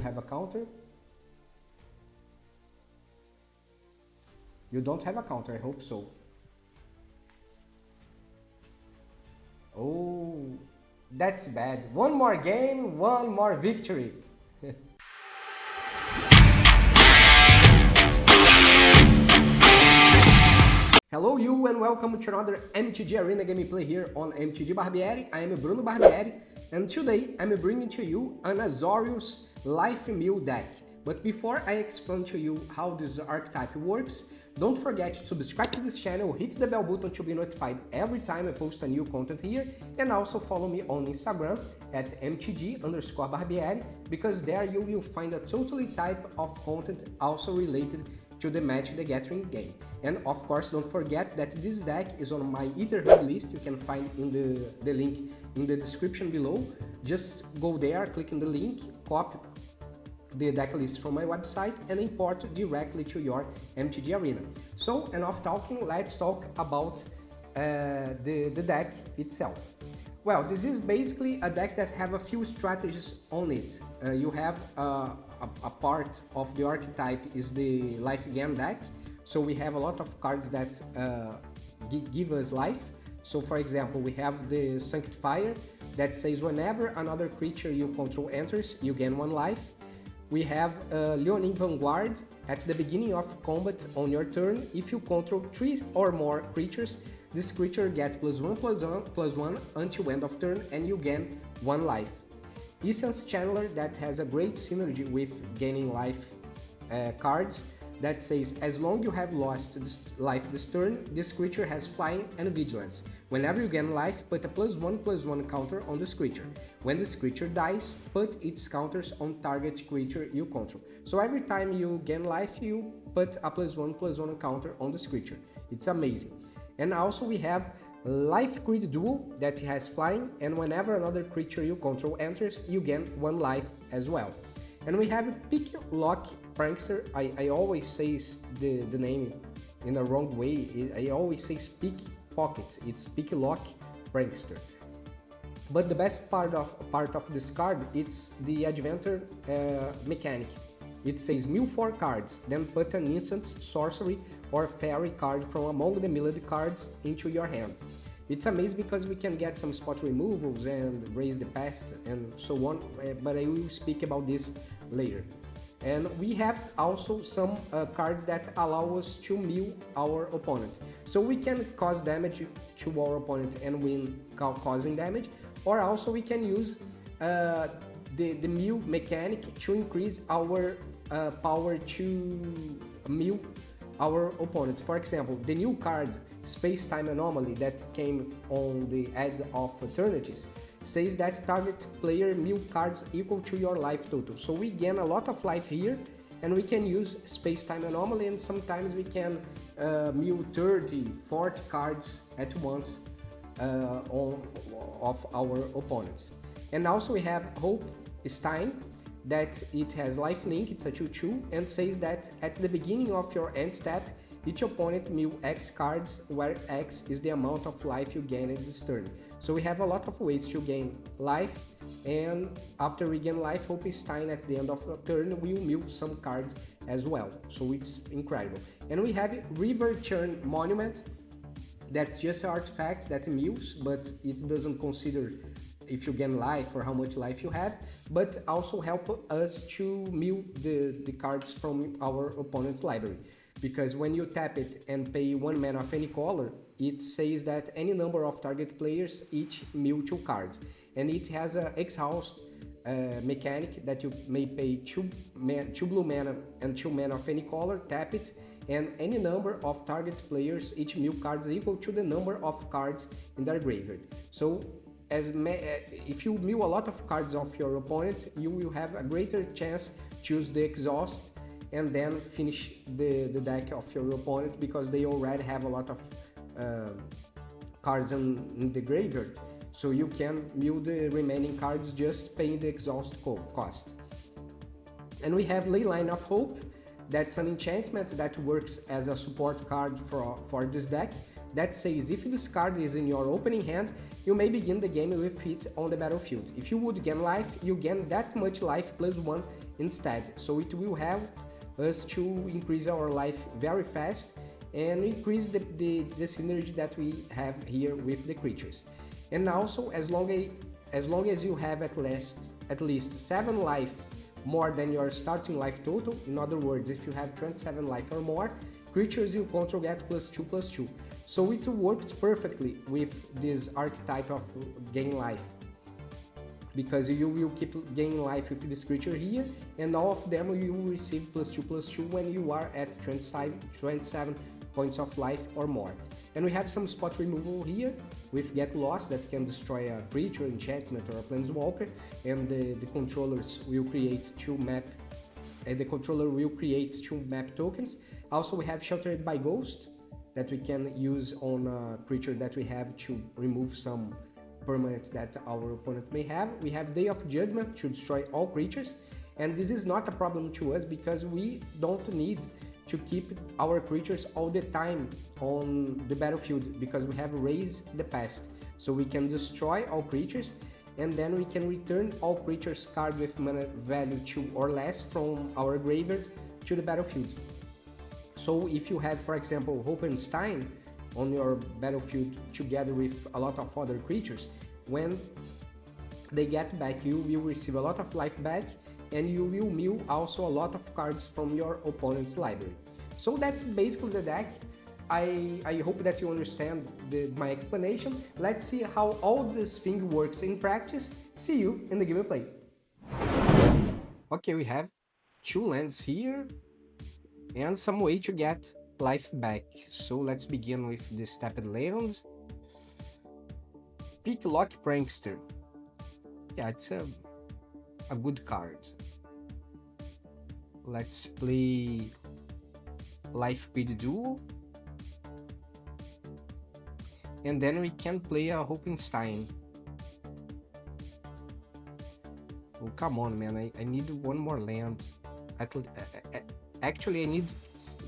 have a counter? You don't have a counter, I hope so. Oh, that's bad. One more game, one more victory. Hello you and welcome to another MTG Arena gameplay here on MTG Barbieri. I am Bruno Barbieri and today I'm bringing to you an Azorius Lifegain deck. But before I explain to you how this archetype works, don't forget to subscribe to this channel, hit the bell button to be notified every time I post a new content here, and also follow me on Instagram at mtg_barbieri, because there you will find a totally type of content also related to the Magic the Gathering game. And of course, don't forget that this deck is on my Etherhub list. You can find in the link in the description below. Just go there, click on the link, copy the deck list from my website and import directly to your MTG Arena. So enough talking, let's talk about the deck itself. Well, this is basically a deck that have a few strategies on it. You have a part of the archetype is the Lifegain deck. So we have a lot of cards that give us life. So for example, we have the Sanctifier that says whenever another creature you control enters, you gain 1 life. We have Leonin Vanguard. At the beginning of combat on your turn, if you control 3 or more creatures, this creature gets +1/+1 until end of turn and you gain 1 life. Essence Channeler that has a great synergy with gaining life cards that says as long you have lost this life this turn, this creature has flying and vigilance. Whenever you gain life, put a +1/+1 counter on this creature. When this creature dies, put its counters on target creature you control. So every time you gain life, you put a +1/+1 counter on this creature. It's amazing. And also we have Lifecreed Duo that has flying, and whenever another creature you control enters, you gain 1 life as well. And we have Pick Lock Prankster. I always say the name in a wrong way. I always say Pick Pocket. It's Pick Lock Prankster. But the best part of this card, it's the adventure mechanic. It says mill 4 cards, then put an instant, sorcery, or fairy card from among the milled cards into your hand. It's amazing because we can get some spot removals and raise the pest and so on, but I will speak about this later. And we have also some cards that allow us to mill our opponent. So we can cause damage to our opponent and win causing damage, or also we can use the mill mechanic to increase our power to mill our opponents. For example, the new card Space-Time Anomaly that came on the Edge of Eternities says that target player mill cards equal to your life total. So we gain a lot of life here, and we can use Space-Time Anomaly, and sometimes we can mill 30, 40 cards at once of our opponents. And also we have Hope Estheim that it has lifelink, it's a 2/2, and says that at the beginning of your end step, each opponent mill X cards, where X is the amount of life you gain at this turn. So we have a lot of ways to gain life, and after we gain life, Hope Estheim at the end of the turn will mill some cards as well. So it's incredible. And we have Riverchurn Monument, that's just an artifact that mills, but it doesn't consider if you gain life or how much life you have, but also help us to mill the cards from our opponent's library. Because when you tap it and pay 1 mana of any color, it says that any number of target players each mill 2 cards. And it has an exhaust mechanic that you may pay 2 blue mana and 2 mana of any color, tap it, and any number of target players each mill cards equal to the number of cards in their graveyard. So if you mill a lot of cards of your opponent, you will have a greater chance to use the exhaust and then finish the deck of your opponent, because they already have a lot of cards in the graveyard. So you can mill the remaining cards just paying the exhaust cost. And we have Leyline of Hope. That's an enchantment that works as a support card for this deck. that says if this card is in your opening hand, you may begin the game with it on the battlefield. If you would gain life, you gain that much life plus 1 instead. So it will help us to increase our life very fast and increase the synergy that we have here with the creatures. And also, as long as you have at least 7 life more than your starting life total, in other words, if you have 27 life or more, creatures you control get +2/+2. So it works perfectly with this archetype of gain life, because you will keep gaining life with this creature here, and all of them you will receive +2/+2 when you are at 27 points of life or more. And we have some spot removal here with Get Lost that can destroy a creature, enchantment, or a planeswalker, and the controllers will create two map tokens. Also, we have Sheltered by Ghost that we can use on a creature that we have to remove some permanents that our opponent may have. We have Day of Judgment to destroy all creatures, and this is not a problem to us because we don't need to keep our creatures all the time on the battlefield, because we have Raise the Past, so we can destroy all creatures and then we can return all creatures card with mana value 2 or less from our graveyard to the battlefield. So if you have, for example, Hopenstein on your battlefield together with a lot of other creatures, when they get back, you will receive a lot of life back, and you will mill also a lot of cards from your opponent's library. So that's basically the deck. I hope that you understand my explanation. Let's see how all this thing works in practice. See you in the gameplay. Okay, we have 2 lands here and some way to get life back. So let's begin with the stepped land. Picklock Prankster. Yeah, it's a good card. Let's play Lifecreed Duo. And then we can play a Hopenstein. Oh, come on, man. I need one more land. Actually, I need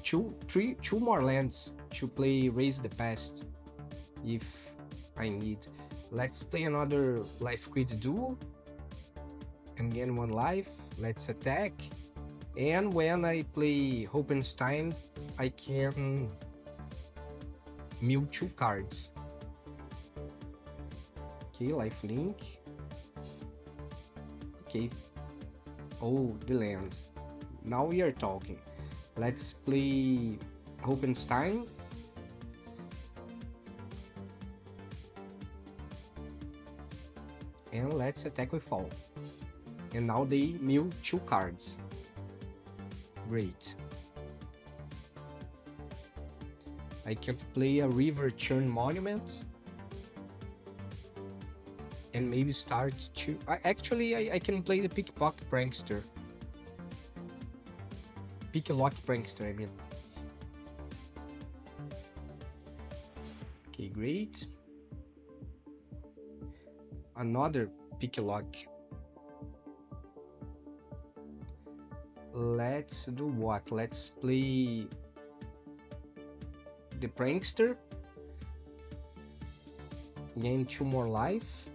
two more lands to play Raise the Past if I need. Let's play another Lifecreed Duo and gain 1 life. Let's attack. And when I play Hopenstein, I can mill 2 cards. Okay, lifelink. Okay. Oh, the land. Now we are talking. Let's play Hopenstein. And let's attack with all. And now they mill 2 cards. Great. I can play a Riverchurn Monument. And maybe start to... Actually, I can play the Picklock Prankster. Picklock Prankster, I mean. Okay, great. Another Picklock. Let's do what? Let's play the Prankster. Gain 2 more life.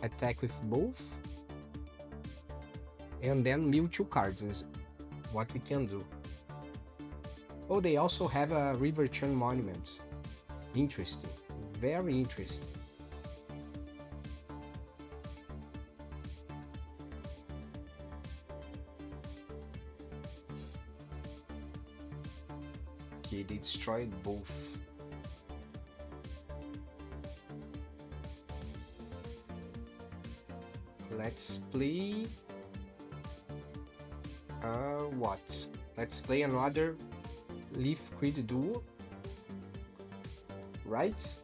Attack with both. And then mill 2 cards is what we can do. Oh, they also have a Riverchurn Monument. Interesting. Very interesting. Okay, they destroyed both. Let's play... what? Let's play another Lifecreed Duo. Right?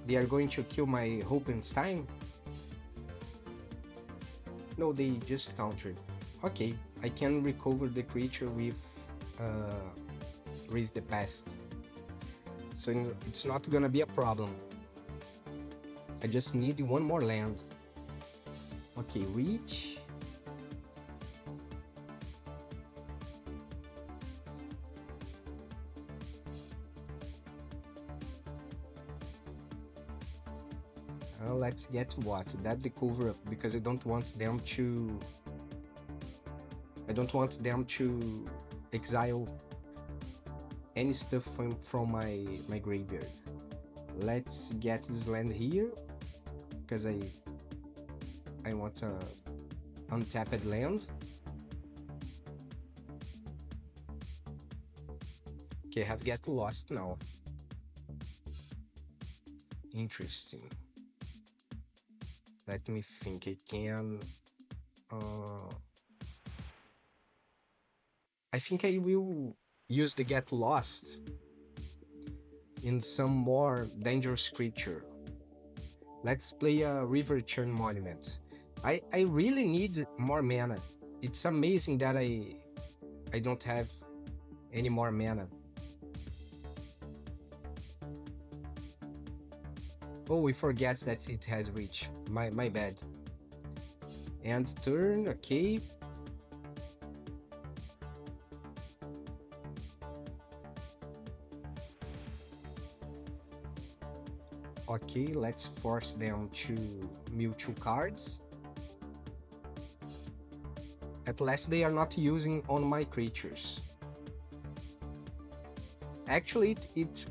They are going to kill my Hopenstein? No, they just countered. Okay, I can recover the creature with Raise the Past. So it's not gonna be a problem. I just need 1 more land. Okay, reach. Let's get what? That the cover up, because I don't want them to exile any stuff from my graveyard. Let's get this land here, because I want a untapped land. Okay, I have get lost now. Interesting. Let me think. I can. I think I will use the get lost in some more dangerous creature. Let's play a Riverchurn Monument. I really need more mana. It's amazing that I don't have any more mana. Oh, we forget that it has reach. My bad. End turn, okay. Okay, let's force them to mill 2 cards. At last they are not using on my creatures. Actually, it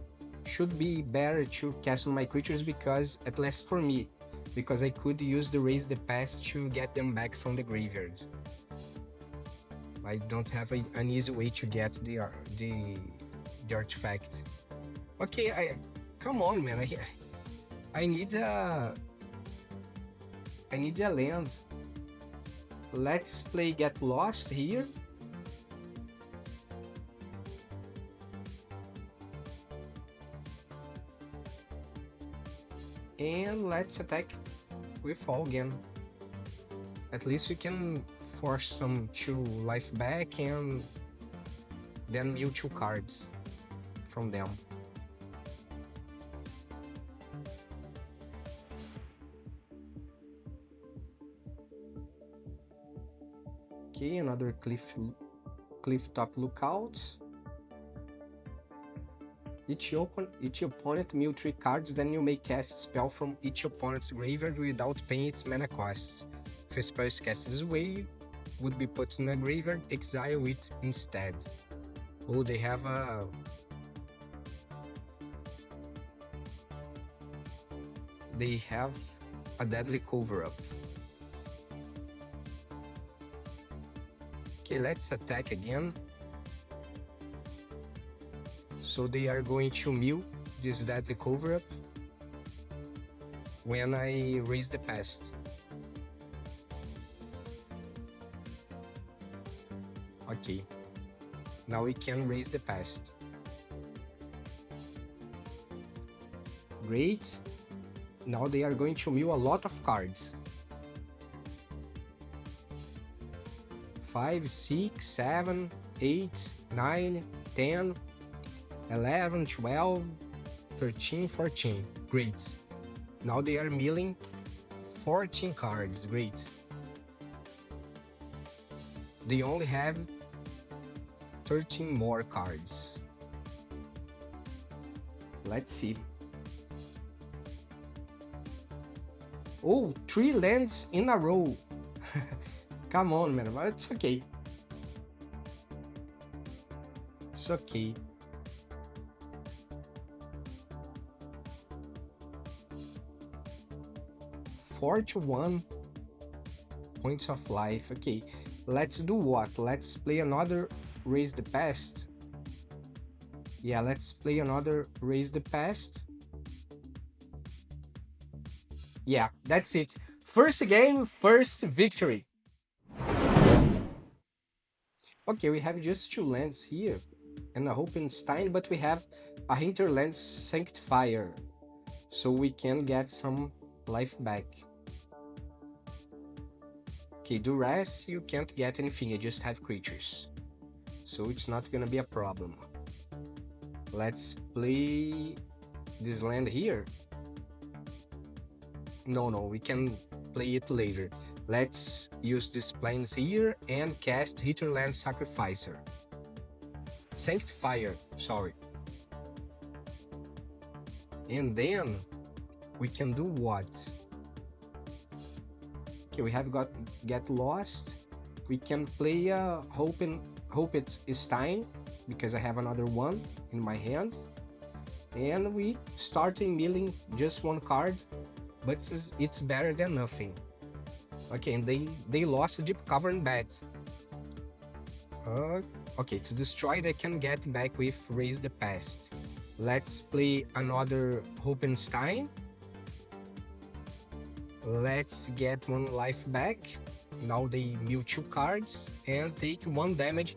should be better to cast on my creatures, because at least for me, because I could use the Raise the Past to get them back from the graveyard. I don't have an easy way to get the artifact. Okay, come on, man. I need a land. Let's play Get Lost here. And let's attack with all again. At least we can force some 2 life back and then mill 2 cards from them. Okay, another cliff top lookout. Each opponent mill 3 cards, then you may cast a spell from each opponent's graveyard without paying its mana costs. If a spell is cast this way, would be put in a graveyard, exile it instead. Oh, they have a... deadly cover-up. Okay, let's attack again. So they are going to mill this deadly cover-up when I Raise the Past. Okay, now we can Raise the Past. Great. Now they are going to mill a lot of cards. 5, 6, 7, 8, 9, 10, 11, 12, 13, 14. Great. Now they are milling 14 cards. Great. They only have 13 more cards. Let's see. Oh, 3 lands in a row. Come on, man, but it's okay. It's okay. $41 points of life. Okay, let's do what? Let's play another Raise the Past. Yeah, let's play another Raise the Past. Yeah, that's it. First game, first victory. Okay, we have just 2 lands here and a Estheim, but we have a hinterland Sanctifier, so we can get some life back. Okay, Duress, you can't get anything, I just have creatures, so it's not gonna be a problem. Let's play this land here. No, we can play it later. Let's use these planes here and cast Hinterland Sanctifier, sorry. And then we can do what? Okay, we have got Get Lost. We can play Hope It's Estheim, because I have another one in my hand. And we starting milling just one card, but it's better than nothing. Okay, and they lost Deep Cavern Bet. Okay, to destroy they can get back with Raise the Past. Let's play another Hopenstein. Let's get one life back. Now they mill 2 cards and take 1 damage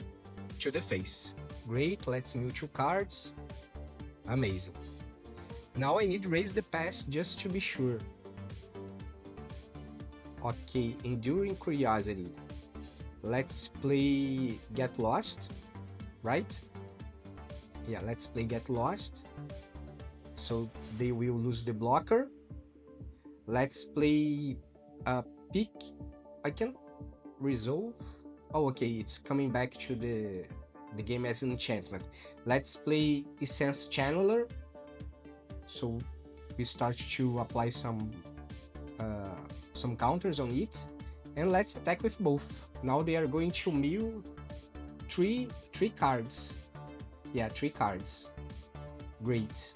to the face. Great, let's mill 2 cards. Amazing. Now I need Raise the Past just to be sure. Okay, Enduring Curiosity. Let's play Get Lost, right? Yeah, let's play Get Lost. So they will lose the blocker. Let's play Pick. I can resolve. Oh, okay, it's coming back to the game as an enchantment. Let's play Essence Channeler. So we start to apply some counters on it, and let's attack with both. Now they are going to mill three cards. Yeah, 3 cards. Great.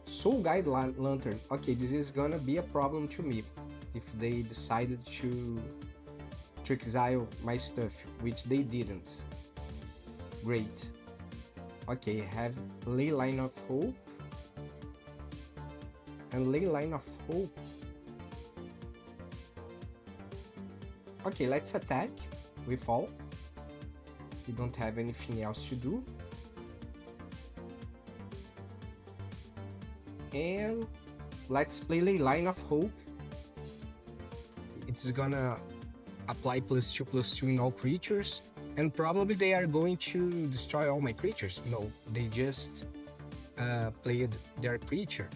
Soul Guide Lantern. Okay, this is gonna be a problem to me if they decided to exile my stuff, which they didn't. Great. Okay, have Ley Line of Hope. And Ley Line of Hope. Okay, let's attack with all. We don't have anything else to do. And let's play Ley Line of Hope. It's gonna apply +2/+2 in all creatures. And probably they are going to destroy all my creatures. No, they just played their creature.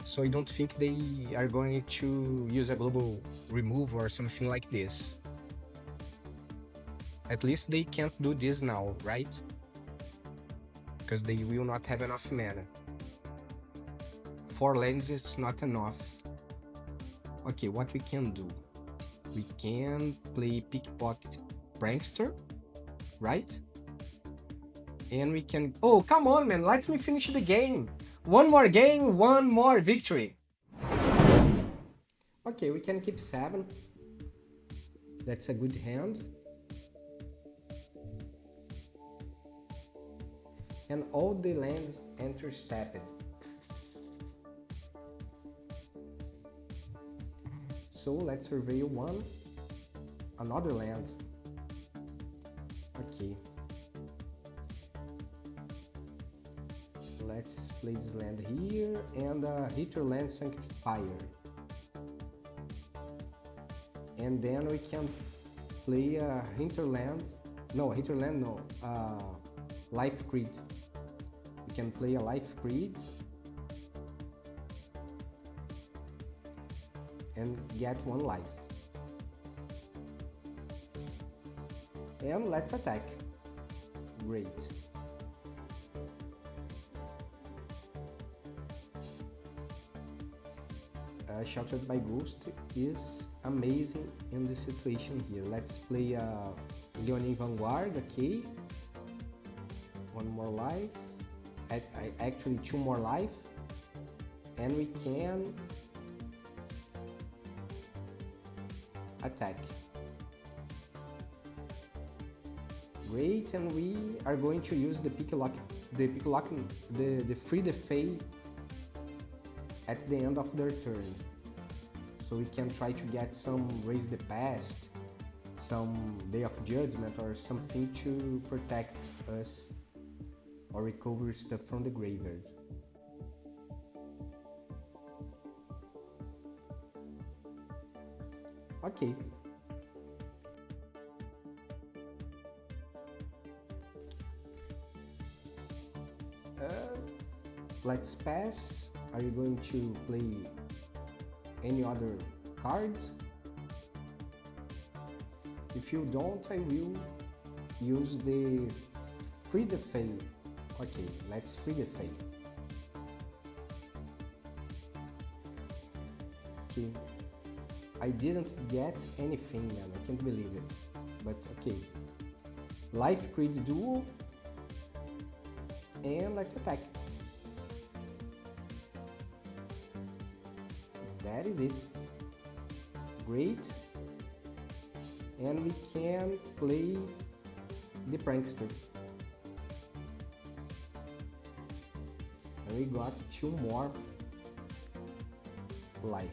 So I don't think they are going to use a global remove or something like this. At least they can't do this now, right? Because they will not have enough mana. 4 lands is not enough. Okay, what we can do? We can play Pickpocket Prankster, right? And we can... Oh, come on, man! Let me finish the game! One more game, one more victory! Okay, we can keep 7. That's a good hand. And all the lands enter stepped. So let's survey 1. Another land. Okay. Let's play this land here and Hinterland Sanctifier. And then we can play Hinterland. No, Hinterland no. Lifecreed. We can play a Lifecreed and get 1 life. And let's attack. Great. Sheltered by Ghost is amazing in this situation here. Let's play Leonin Vanguard, okay. 1 more life. Actually 2 more life. And we can attack. Great, and we are going to use the Free the Fae at the end of their turn. So we can try to get some Raise the Past, some Day of Judgment or something to protect us or recover stuff from the graveyard. Okay. Let's pass. Are you going to play any other cards? If you don't, I will use the free the Fae. Okay, let's free the Fae. Okay, I didn't get anything, man. I can't believe it. But okay, Lifecreed Duo, and let's attack. That is it. Great. And we can play the Prankster. And we got 2 more life.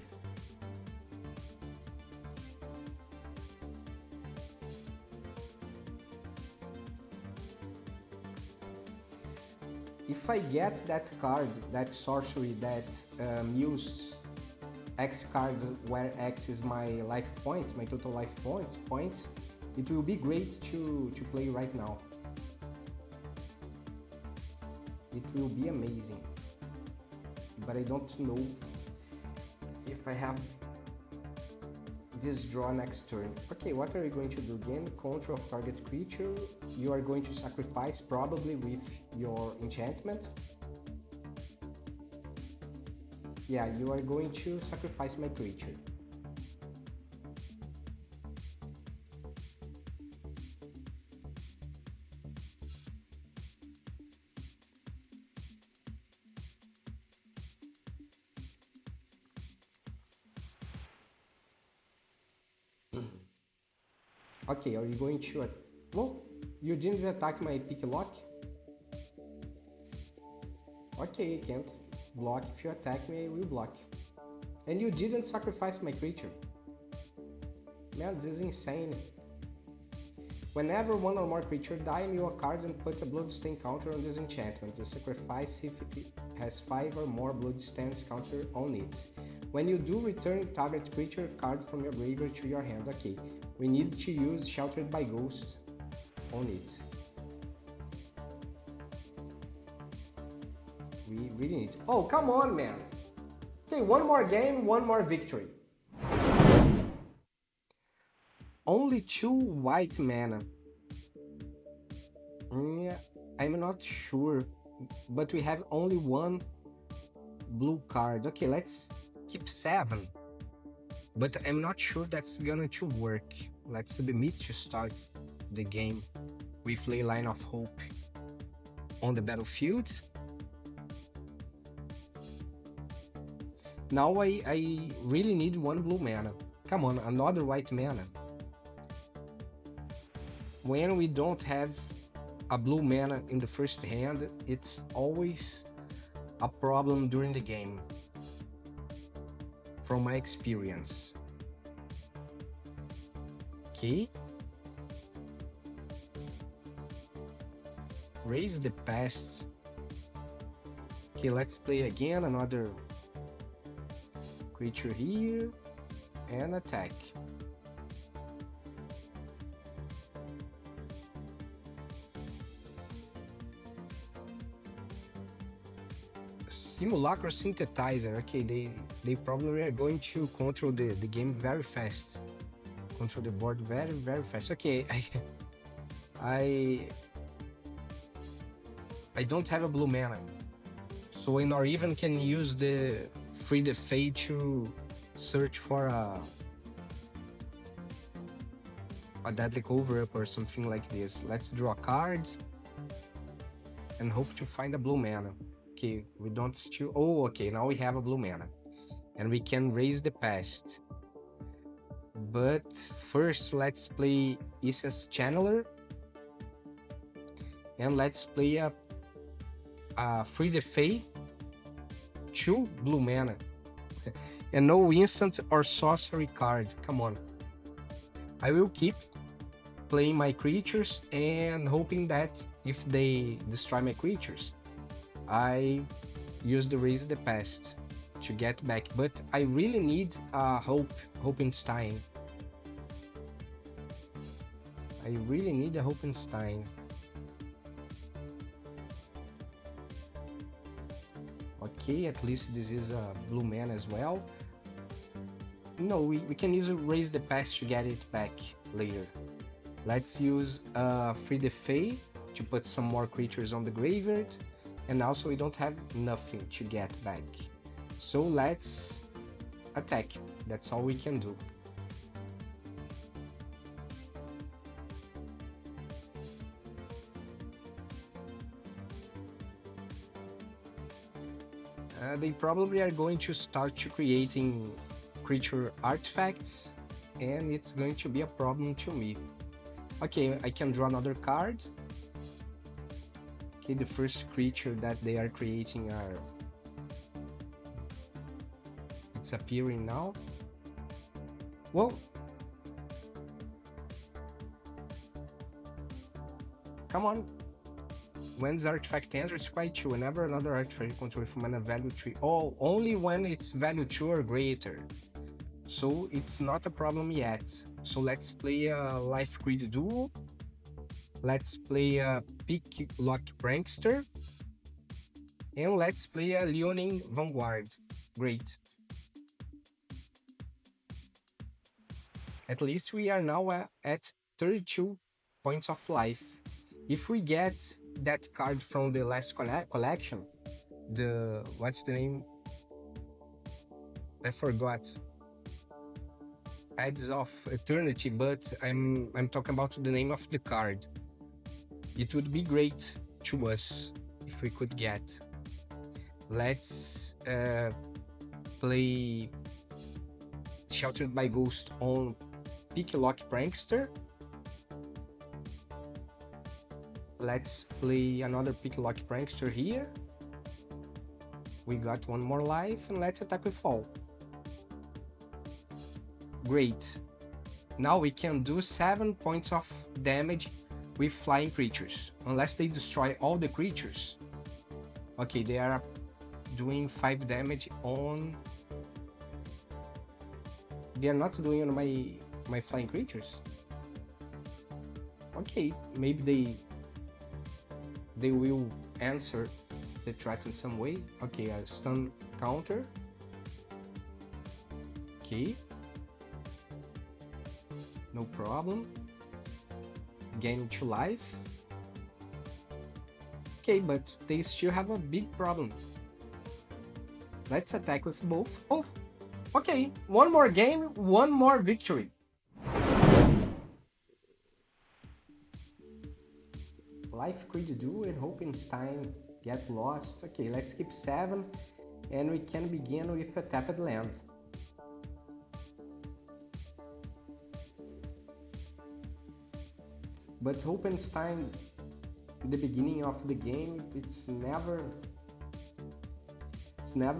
If I get that card, that sorcery that use X cards where X is my life points, my total life points, it will be great to play right now. It will be amazing. But I don't know if I have this draw next turn. Okay, what are you going to do again? Control of target creature. You are going to sacrifice probably with your enchantment. Yeah, you are going to sacrifice my creature. Okay, are you going to... Well, you didn't attack my pick lock? Okay, I can't block. If you attack me, I will block. And you didn't sacrifice my creature. Man, this is insane. Whenever one or more creatures die, mill a card and put a bloodstain counter on this enchantment. The sacrifice if it has 5 or more bloodstains counter on it. When you do, return target creature card from your graveyard to your hand. Okay, we need to use Sheltered by Ghost on it. We really need... Oh, come on, man! Okay, one more game, one more victory. Only 2 white mana. Yeah, I'm not sure, but we have only 1 blue card. Okay, let's keep 7. But I'm not sure that's gonna to work. Let's submit to start the game with Leyline of Hope on the battlefield. Now I really need 1 blue mana. Come on, another white mana. When we don't have a blue mana in the first hand, it's always a problem during the game, from my experience. Okay. Raise the Past. Okay, let's play again, another creature here, and attack. Simulacro Synthetizer. Okay, they probably are going to control the game very fast. Control the board very, very fast. Okay, I don't have a blue mana, so I not even can use the Free the Fae to search for a Deadly Cover-Up or something like this. Let's draw a card and hope to find a blue mana. Okay, we don't still... Oh, okay, now we have a blue mana. And we can raise the Past. But first, let's play Issa's Channeler. And let's play a Free the Fae. 2 blue mana. And no instant or sorcery card. Come on. I will keep playing my creatures and hoping that if they destroy my creatures, I use the Raise the Past to get back. But I really need a Hopenstein. I really need a Hopenstein. Okay, at least this is a blue mana as well. No, we can use a Raise the Past to get it back later. Let's use Free the Fae to put some more creatures on the graveyard, and also we don't have nothing to get back. So let's attack. That's all we can do. They probably are going to start to creating creature artifacts, and it's going to be a problem to me. Okay, I can draw another card. Okay, the first creature that they are creating are... it's appearing now. Whoa! Come on! When the artifact enters, it's quite true. Whenever another artifact controls from mana value 3, oh, only when it's value 2 or greater. So it's not a problem yet. So let's play a Lifecreed Duo. Let's play a Picklock Prankster. And let's play a Leonin Vanguard. Great. At least we are now at 32 points of life. If we get that card from the last collection, the... what's the name? I forgot. Edge of Eternity, but I'm talking about the name of the card. It would be great to us if we could get. Let's play Sheltered by Ghost on Picklock Prankster. Let's play another Picklock Prankster here. We got one more life, and let's attack with all. Great. Now we can do 7 points of damage with flying creatures, unless they destroy all the creatures. Okay, they are doing 5 damage on... they are not doing on my flying creatures. Okay, maybe they will answer the threat in some way. Okay, a stun counter. Okay. No problem. Gain 2 life. Okay, but they still have a big problem. Let's attack with both. Oh, okay. One more game, one more victory. Lifecreed Duo and Hopenstein get lost. Okay, let's keep 7 and we can begin with a tapped land. But Hopenstein, in the beginning of the game, it's never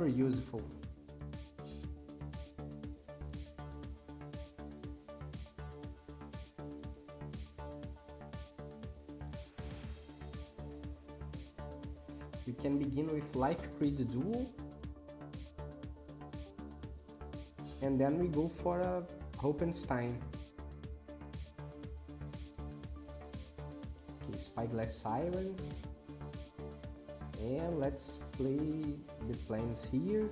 useful. You can begin with Lifecreed Duo, and then we go for a Hopenstein. Okay, Spyglass Siren, and let's play the plans here,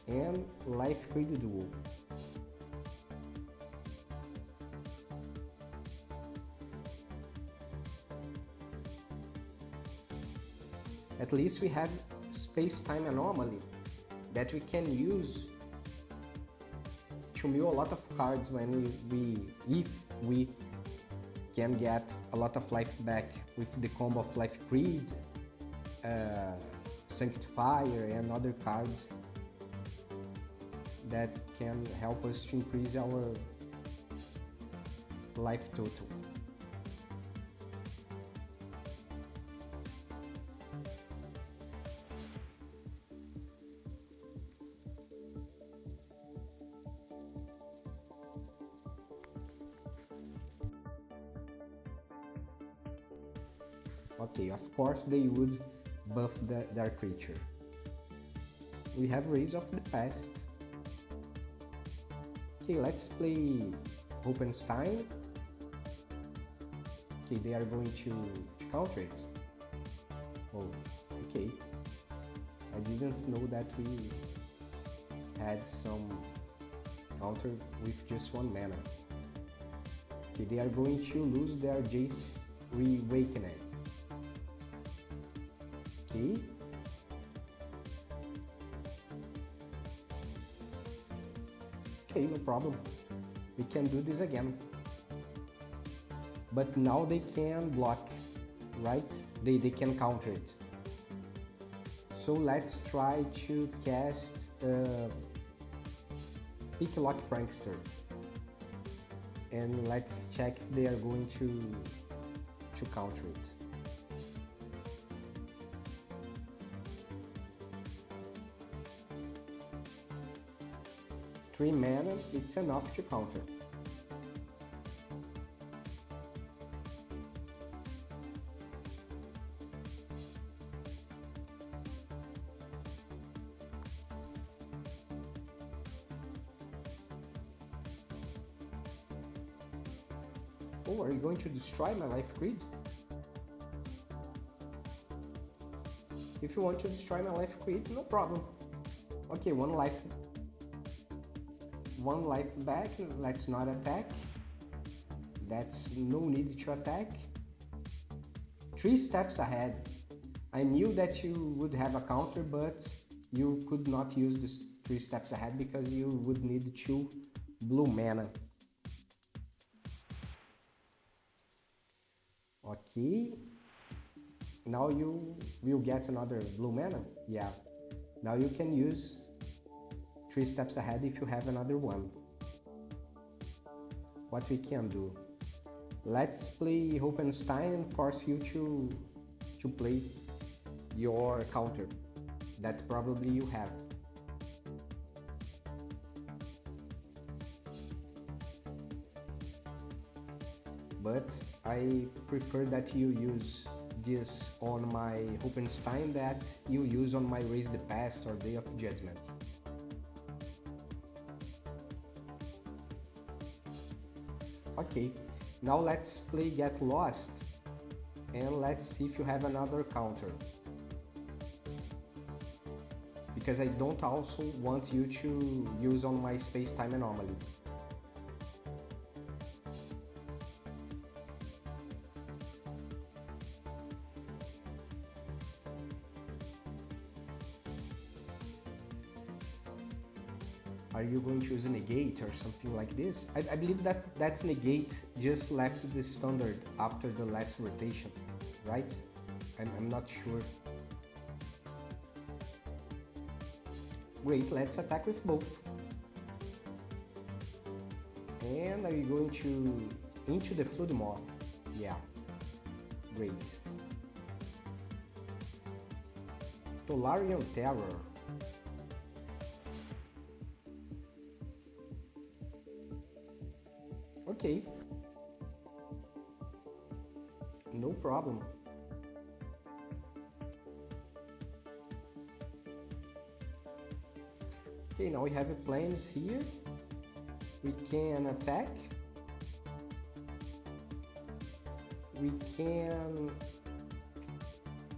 and Lifecreed Duo. At least we have space-time anomaly that we can use to mill a lot of cards when if we can get a lot of life back with the combo of Lifecreed, Sanctifier and other cards that can help us to increase our life total. Okay, of course they would buff their creature. We have Raise of the Past. Okay, let's play Hopenstein. Okay, they are going to counter it. Oh, okay. I didn't know that we had some counter with just 1 mana. Okay, they are going to lose their Jace reawakened. Okay. Okay, no problem. We can do this again. But now they can block, right? They can counter it. So let's try to cast Pick Lock Prankster. And let's check if they are going to counter it. Three mana, it's enough to counter. Oh, are you going to destroy my Lifecreed? If you want to destroy my Lifecreed, no problem. Okay, one life back. Let's not attack. That's no need to attack. 3 steps ahead. I knew that you would have a counter, but you could not use this 3 steps ahead because you would need 2 blue mana. Okay, now you will get another blue mana. Yeah, now you can use 3 steps ahead if you have another one. What we can do? Let's play Estheim and force you to play your counter that probably you have. But I prefer that you use this on my Estheim that you use on my Raise the Past or Day of Judgment. Okay, now let's play Get Lost and let's see if you have another counter. Because I don't also want you to use on my Space-Time Anomaly. Are you going to use a negate or something like this? I believe that's negate just left the standard after the last rotation, right? I'm not sure. Great, let's attack with both. And are you going to into the Flood Maw? Yeah, great. Tolarian Terror. Okay, no problem. Okay, now we have a planes here. We can attack. We can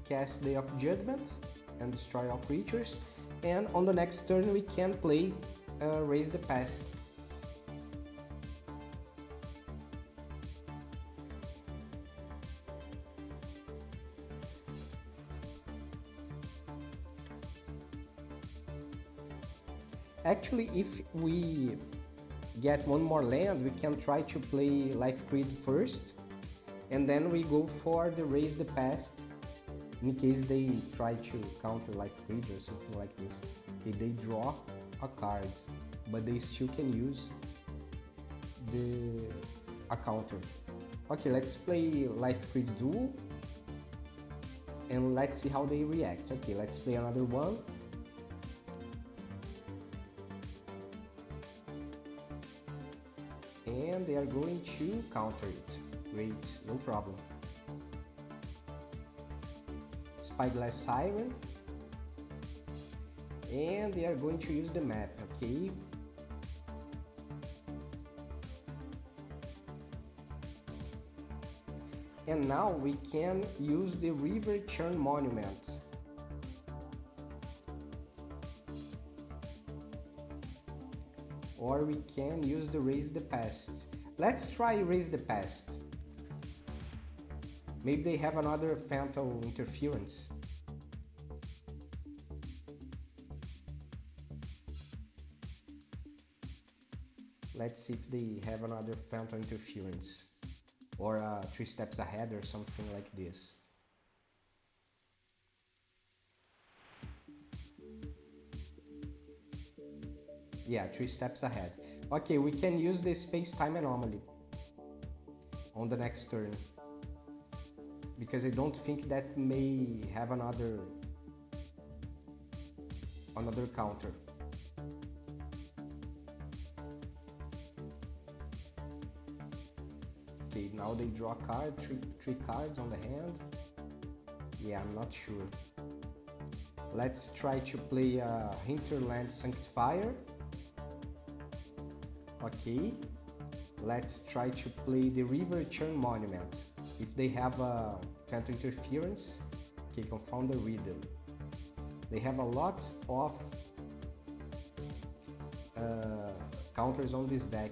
cast Day of Judgment and destroy all creatures. And on the next turn we can play Raise the Past. Actually, if we get one more land, we can try to play Lifecreed first, and then we go for the Raise the Past, in case they try to counter Lifecreed or something like this. Okay, they draw a card, but they still can use a counter. Okay, let's play Lifecreed Duo, and let's see how they react. Okay, let's play another one. And they are going to counter it. Great, no problem. Spyglass Siren. And they are going to use the map, okay? And now we can use the Riverchurn Monument. Or we can use the Raise the Past. Let's try Raise the Past. Maybe they have another Fatal Interference. Let's see if they have another Fatal Interference. Or 3 steps ahead or something like this. Yeah, 3 steps ahead. Okay, we can use the space-time anomaly on the next turn. Because I don't think that may have another counter. Okay, now they draw a card, three cards on the hand. Yeah, I'm not sure. Let's try to play a Hinterland Sanctifier. Okay, let's try to play the Riverchurn Monument. If they have a Phantom Interference, okay, Confound the Riddle. They have a lot of counters on this deck.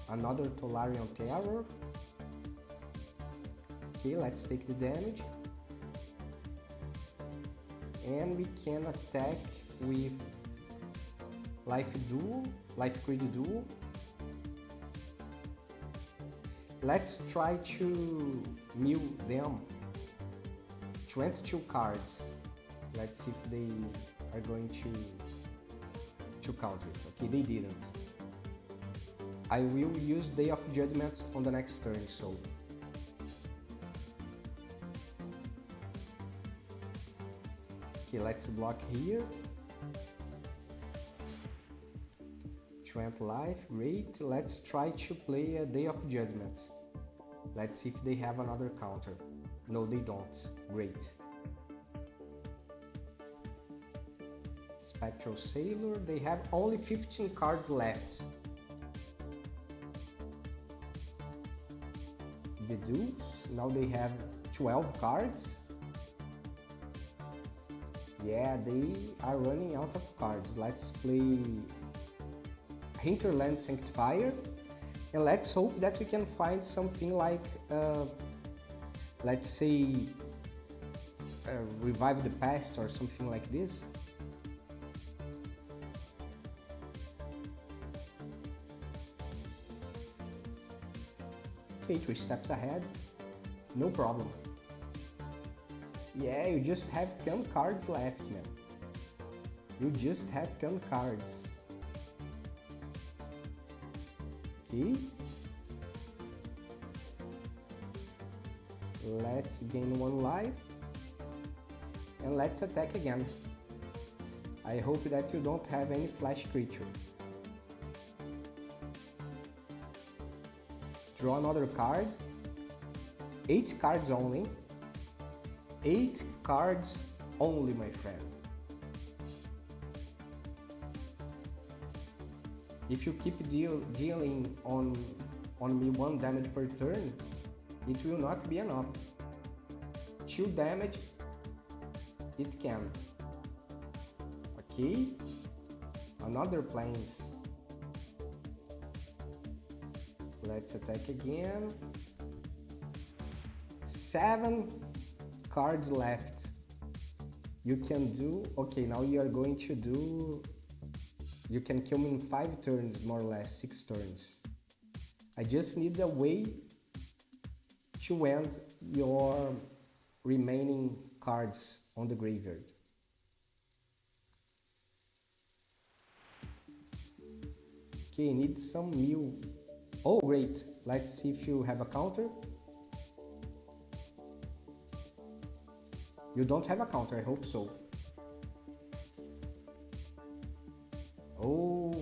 Another Tolarian Terror. Okay, let's take the damage. And we can attack with Lifecreed Duo. Let's try to mill them 22 cards. Let's see if they are going to counter it. Okay, they didn't. I will use Day of Judgment on the next turn, so okay, let's block here. 20 life, great. Let's try to play a Day of Judgment. Let's see if they have another counter. No, they don't. Great. Spectral Sailor, they have only 15 cards left. The Dukes, now they have 12 cards. Yeah, they are running out of cards. Let's play Hinterland Sanctifier, and let's hope that we can find something like, let's say, Revive the Past or something like this. Okay, 3 steps ahead, no problem. Yeah, you just have 10 cards left, man. You just have 10 cards. Okay. Let's gain 1 life. And let's attack again. I hope that you don't have any flash creature. Draw another card. 8 cards only. 8 cards only, my friend. If you keep dealing on me 1 damage per turn, it will not be enough. 2 damage, it can. Okay, another planes. Let's attack again. 7 cards left. You can do, okay, now you are going to do, you can kill me in 5 turns, more or less, 6 turns. I just need a way to end your remaining cards on the graveyard. Okay, need some new. Oh, great. Let's see if you have a counter. You don't have a counter, I hope so. Oh,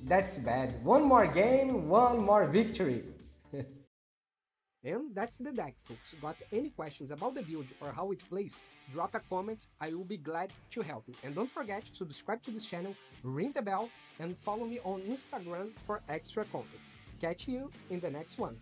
that's bad. 1 more game, 1 more victory. And that's the deck, folks. Got any questions about the build or how it plays? Drop a comment, I will be glad to help you. And don't forget to subscribe to this channel, ring the bell, and follow me on Instagram for extra content. Catch you in the next one.